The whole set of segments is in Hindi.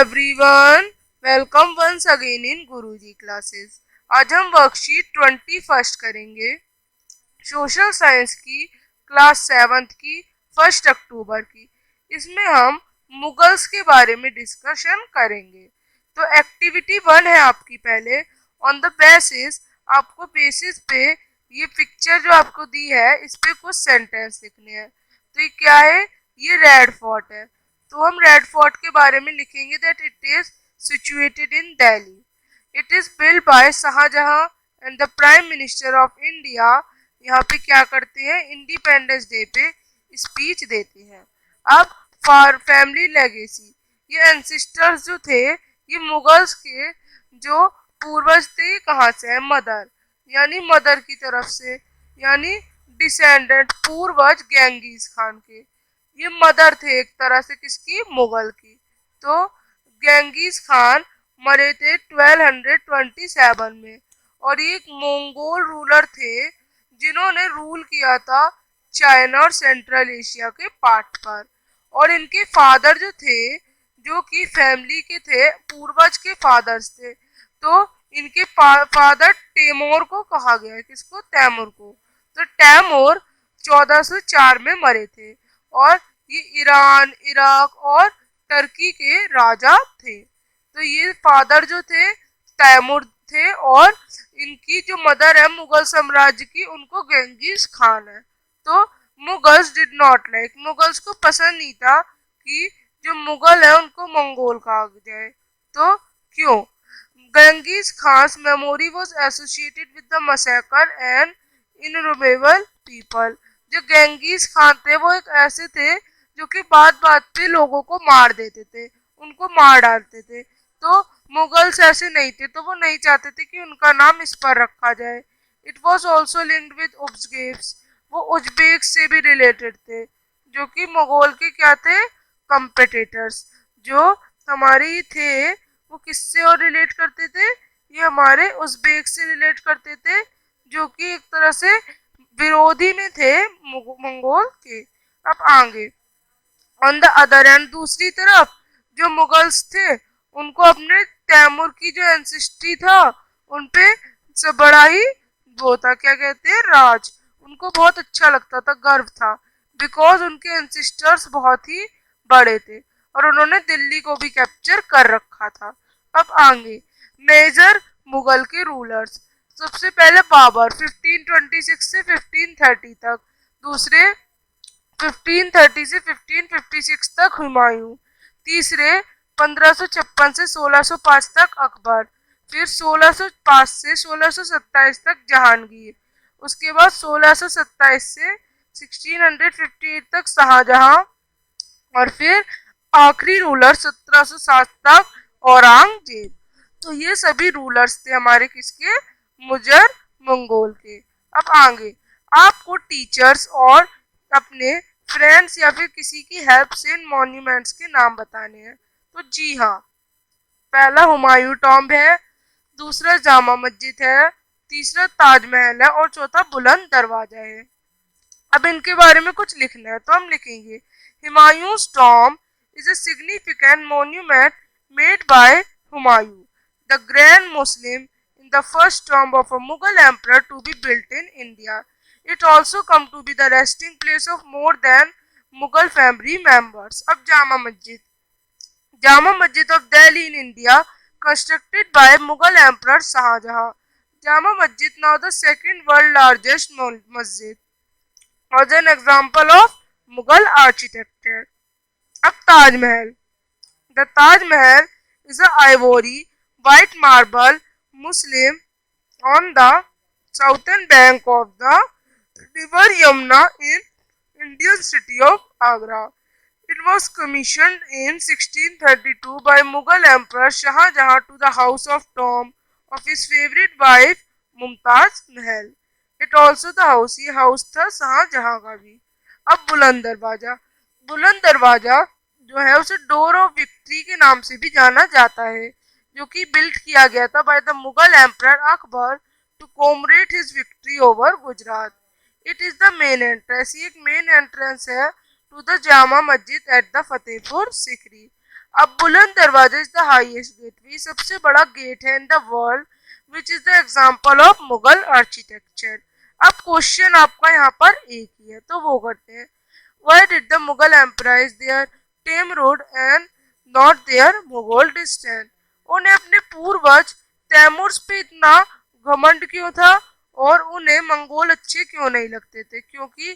Everyone, welcome once again in Guruji classes. आज हम वर्कशीट 21 करेंगे सोशल साइंस की क्लास 7 की 1 अक्टूबर की। इसमें हम मुगल्स के बारे में डिस्कशन करेंगे। तो एक्टिविटी 1 है आपकी। पहले ऑन द बेसिस, आपको बेसिस पे ये पिक्चर जो आपको दी है इस पे कुछ सेंटेंस लिखने हैं। तो ये क्या है? ये रेड फोर्ट है। तो हम रेड फोर्ट के बारे में लिखेंगे that it is situated in Delhi. It is build by Shahjahan and the prime minister of India. यहाँ पे क्या करते हैं? इंडिपेंडेंस डे पे स्पीच देते हैं। अब फॉर फैमिली लेगेसी, ये एंसिस्टर्स जो थे ये मुगल्स के जो पूर्वज थे, कहाँ से है? मदर, यानी मदर की तरफ से, यानी डिसेंडेंट, पूर्वज गेंगीज खान के। ये मदर थे एक तरह से किसकी? मुगल की। तो गेंगीज खान मरे थे 1227 में, और ये एक मंगोल रूलर थे जिन्होंने रूल किया था चाइना और सेंट्रल एशिया के पार्ट पर। और इनके फादर जो थे, जो कि फैमिली के थे, पूर्वज के फादर्स थे। तो इनके फादर टेमोर को कहा गया है। किसको? तैमूर को। तो तैमूर 1404 में मरे थे, और ये ईरान, इराक और टर्की के राजा थे। तो ये फादर जो थे तैमूर थे, और इनकी जो मदर है मुगल साम्राज्य की, उनको गेंगिस खान है। तो Mughals did not like, Mughals को पसंद नहीं था कि जो मुगल है उनको मंगोल कहा जाए। तो क्यों? Genghis Khan's memory was associated with the massacre and innumerable people. जो गेंगिस खान थे वो एक ऐसे थे जो कि बात बात पे लोगों को मार देते थे, उनको मार डालते थे। तो मुगल्स ऐसे नहीं थे, तो वो नहीं चाहते थे कि उनका नाम इस पर रखा जाए। It was also linked with Uzbeks, वो उज्बेक से भी रिलेटेड थे, जो कि मुगल के क्या थे? कंपिटिटर्स। जो हमारे थे वो किससे और रिलेट करते थे? ये हमारे उज्बेक से रिलेट करते थे, जो कि एक तरह से विरोधी में थे मंगोल के। अब आगे, ऑन द अदर एंड, दूसरी तरफ जो मुगल्स थे उनको अपने तैमूर की जो एंसिस्ट्री था उन पे से बड़ा ही वो था, क्या कहते हैं, राज। उनको बहुत अच्छा लगता था, गर्व था, बिकॉज उनके एंसिस्टर्स बहुत ही बड़े थे और उन्होंने दिल्ली को भी कैप्चर कर रखा था। अब आगे, मेजर मुगल के रूलर्स। सबसे पहले बाबर 1526 से 1530 तक, दूसरे 1530 से 1556 तक हुमायूं, तीसरे 1556 से 1605 तक अकबर, फिर 1605 से 1627 तक जहांगीर, उसके बाद 1627 से 1658 तक शाहजहां, और फिर आखिरी रूलर 1707 तक औरंगजेब। तो ये सभी रूलर्स थे हमारे किसके? मुजर मंगोल के। अब आगे, आपको टीचर्स और अपने फ्रेंड्स या फिर किसी की हेल्प से इन मॉन्यूमेंट्स के नाम बताने हैं। तो जी हाँ, पहला हुमायूं टॉम्ब है, दूसरा जामा मस्जिद है, तीसरा ताजमहल है, और चौथा बुलंद दरवाजा है। अब इनके बारे में कुछ लिखना है, तो हम लिखेंगे हुमायूं's tomb is a significant monument made by Humayun, the Grand Muslim, in the first tomb of a Mughal emperor to be built in India. It also come to be the resting place of more than Mughal family members. अब Jama Masjid of Delhi in India, constructed by Mughal Emperor Shahjahan. Jama Masjid, now the second world largest masjid, was an example of Mughal architecture. अब Taj Mahal, the Taj Mahal is a ivory white marble Muslim on the southern bank of the river Yamuna in Indian city of Agra. It was commissioned in 1632 by Mughal Emperor Shah Jahan to the house of tomb of his favorite wife Mumtaz Mahal. It also the house, ये हाउस था शाहजहां का भी। अब बुलंद दरवाजा, बुलंद दरवाजा जो है उसे डोर ऑफ विक्ट्री के नाम से भी जाना जाता है, जो कि बिल्ड किया गया था by the Mughal emperor Akbar to commemorate his victory over Gujarat. It is the main entrance, ये एक मेन एंट्रेंस है to the Jama Masjid at the Fatehpur Sikri. अब बुलंद दरवाजा इज द हाईएस्ट गेट, सबसे बड़ा गेट है in the world which is the example of Mughal architecture. अब क्वेश्चन आपका यहाँ पर एक ही है तो वो करते हैं। Why did the Mughal emperors their tame road and not their Mughal distant? उन्हें अपने पूर्वज तैमूर पे इतना घमंड क्यों था और उन्हें मंगोल अच्छे क्यों नहीं लगते थे? क्योंकि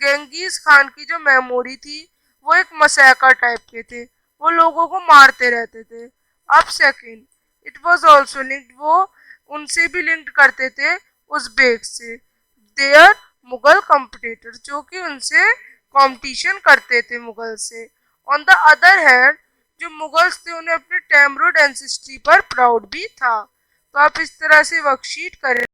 गेंगीज खान की जो मेमोरी थी वो एक मसैका टाइप के थे, वो लोगों को मारते रहते थे। अब second, it was also linked, वो उनसे भी लिंक्ड करते थे उज़्बेक से, देयर मुगल कॉम्पिटिटर, जो कि उनसे कंपटीशन करते थे मुगल से। ऑन द अदर हैंड जो मुगल्स थे उन्हें अपने टैमरूड एंसिस्ट्री पर प्राउड भी था। तो आप इस तरह से वर्कशीट करें।